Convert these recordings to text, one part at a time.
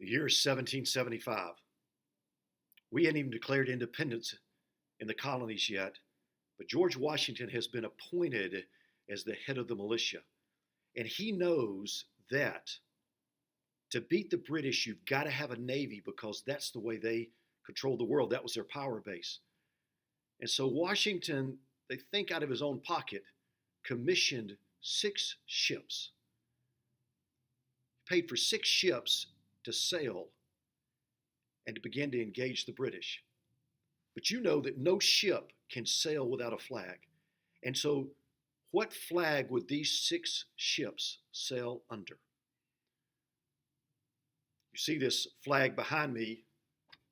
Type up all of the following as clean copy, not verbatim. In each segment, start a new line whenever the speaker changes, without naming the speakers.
The year is 1775. We hadn't even declared independence in the colonies yet, but George Washington has been appointed as the head of the militia. And he knows that to beat the British, you've got to have a navy because that's the way they controlled the world. That was their power base. And so Washington, they think out of his own pocket, commissioned 6 ships, paid for 6 ships to sail and to begin to engage the British. But you know that no ship can sail without a flag. And so, what flag would these 6 ships sail under? You see this flag behind me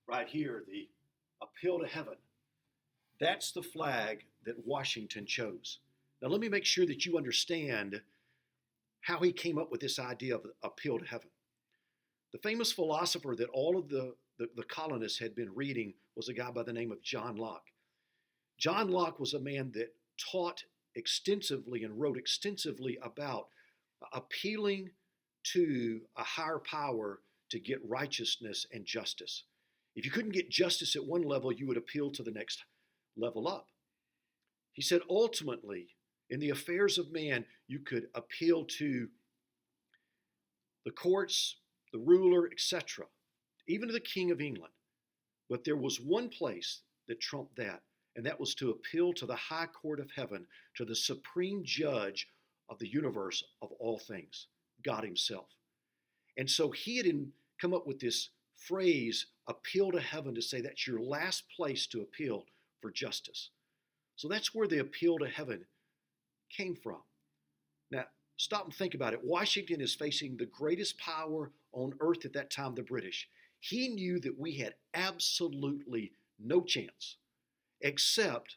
right here, the Appeal to Heaven. That's the flag that Washington chose. Now, let me make sure that you understand how he came up with this idea of appeal to heaven. The famous philosopher that all of the colonists had been reading was a guy by the name of John Locke. John Locke was a man that taught extensively and wrote extensively about appealing to a higher power to get righteousness and justice. If you couldn't get justice at one level, you would appeal to the next level up. He said ultimately, in the affairs of man, you could appeal to the courts, the ruler, etc., even to the King of England. But there was one place that trumped that, and that was to appeal to the high court of heaven, to the supreme judge of the universe of all things, God himself. And so he had come up with this phrase, appeal to heaven, to say that's your last place to appeal for justice. So that's where the appeal to heaven came from. Now, stop and think about it. Washington is facing the greatest power on earth at that time, the British. He knew that we had absolutely no chance except,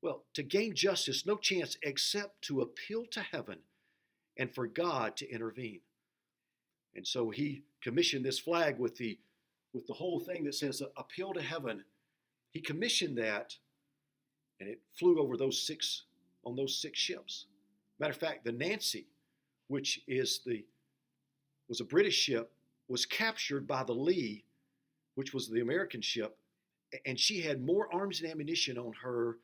well, to gain justice, no chance except to appeal to heaven and for God to intervene. And so he commissioned this flag with the whole thing that says appeal to heaven. He commissioned that, and it flew over those 6 ships. Matter of fact, the Nancy, which was a British ship, was captured by the Lee, which was the American ship, and she had more arms and ammunition on her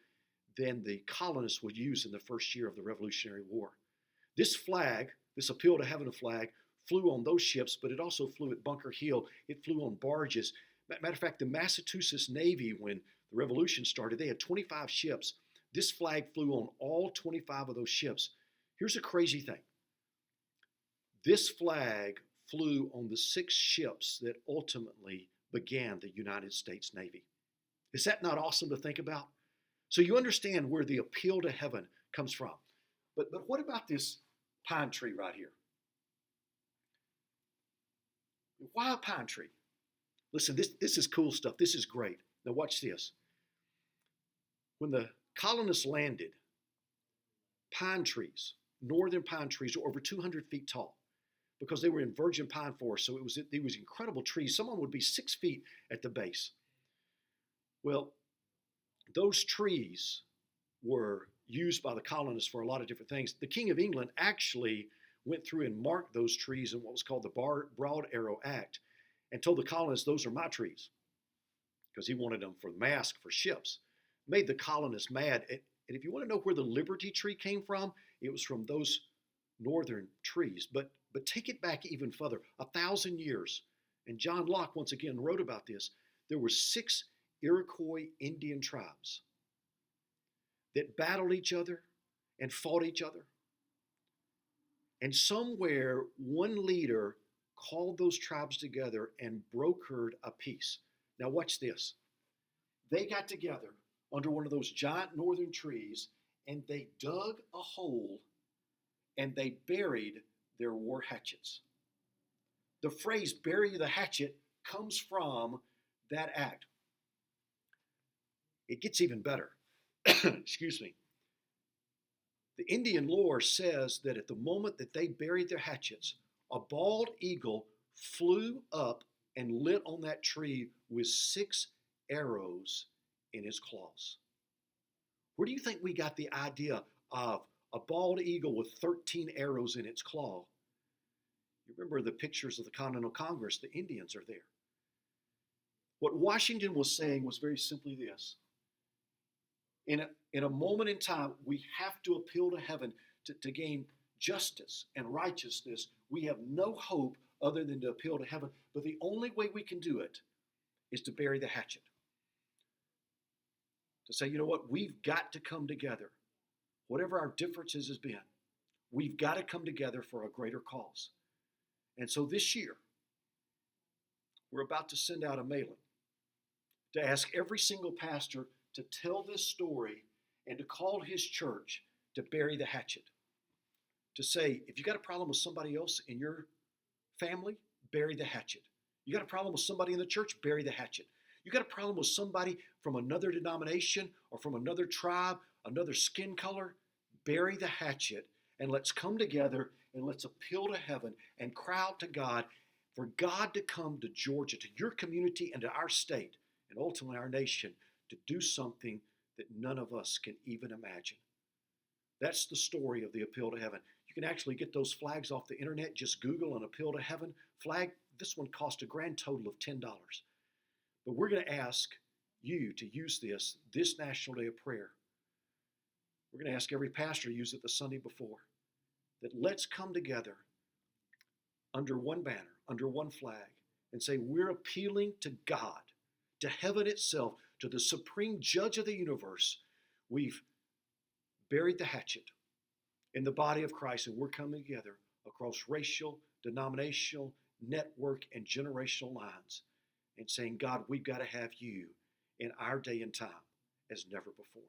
than the colonists would use in the first year of the Revolutionary War. This flag, this appeal to heaven flag, flew on those ships, but it also flew at Bunker Hill. It flew on barges. Matter of fact, the Massachusetts Navy, when the Revolution started, they had 25 ships. This flag flew on all 25 of those ships. Here's a crazy thing. This flag flew on the 6 ships that ultimately began the United States Navy. Is that not awesome to think about? So you understand where the appeal to heaven comes from. But what about this pine tree right here? Why a pine tree? Listen, this is cool stuff. This is great. Now watch this. When the colonists landed, pine trees, northern pine trees, were over 200 feet tall because they were in virgin pine forest. So it was incredible trees. Some of them would be 6 feet at the base. Well, those trees were used by the colonists for a lot of different things. The King of England actually went through and marked those trees in what was called the Broad Arrow Act and told the colonists, those are my trees, because he wanted them for mast for ships. Made the colonists mad. And if you want to know where the Liberty Tree came from, it was from those northern trees. But take it back even further, 1,000 years. And John Locke once again wrote about this. There were 6 Iroquois Indian tribes that battled each other and fought each other. And somewhere one leader called those tribes together and brokered a peace. Now watch this. They got together under one of those giant northern trees and they dug a hole and they buried their war hatchets. The phrase bury the hatchet comes from that act. It gets even better. Excuse me. The Indian lore says that at the moment that they buried their hatchets, a bald eagle flew up and lit on that tree with 6 arrows in his claws. Where do you think we got the idea of a bald eagle with 13 arrows in its claw? Remember the pictures of the Continental Congress, the Indians are there. What Washington was saying was very simply this. In a moment in time, we have to appeal to heaven to gain justice and righteousness. We have no hope other than to appeal to heaven. But the only way we can do it is to bury the hatchet. To say, you know what, we've got to come together. Whatever our differences has been, we've got to come together for a greater cause. And so this year, we're about to send out a mailing to ask every single pastor to tell this story and to call his church to bury the hatchet. To say, if you got a problem with somebody else in your family, bury the hatchet. You got a problem with somebody in the church, bury the hatchet. You got a problem with somebody from another denomination or from another tribe, another skin color, bury the hatchet, and let's come together and let's appeal to heaven and cry out to God for God to come to Georgia, to your community and to our state and ultimately our nation to do something that none of us can even imagine. That's the story of the appeal to heaven. You can actually get those flags off the internet. Just Google an appeal to heaven flag. This one cost a grand total of $10. But we're going to ask you to use this National Day of Prayer. We're going to ask every pastor to use it the Sunday before. That let's come together under one banner, under one flag, and say we're appealing to God, to heaven itself, to the supreme judge of the universe. We've buried the hatchet in the body of Christ, and we're coming together across racial, denominational, network, and generational lines and saying, God, we've got to have you in our day and time as never before.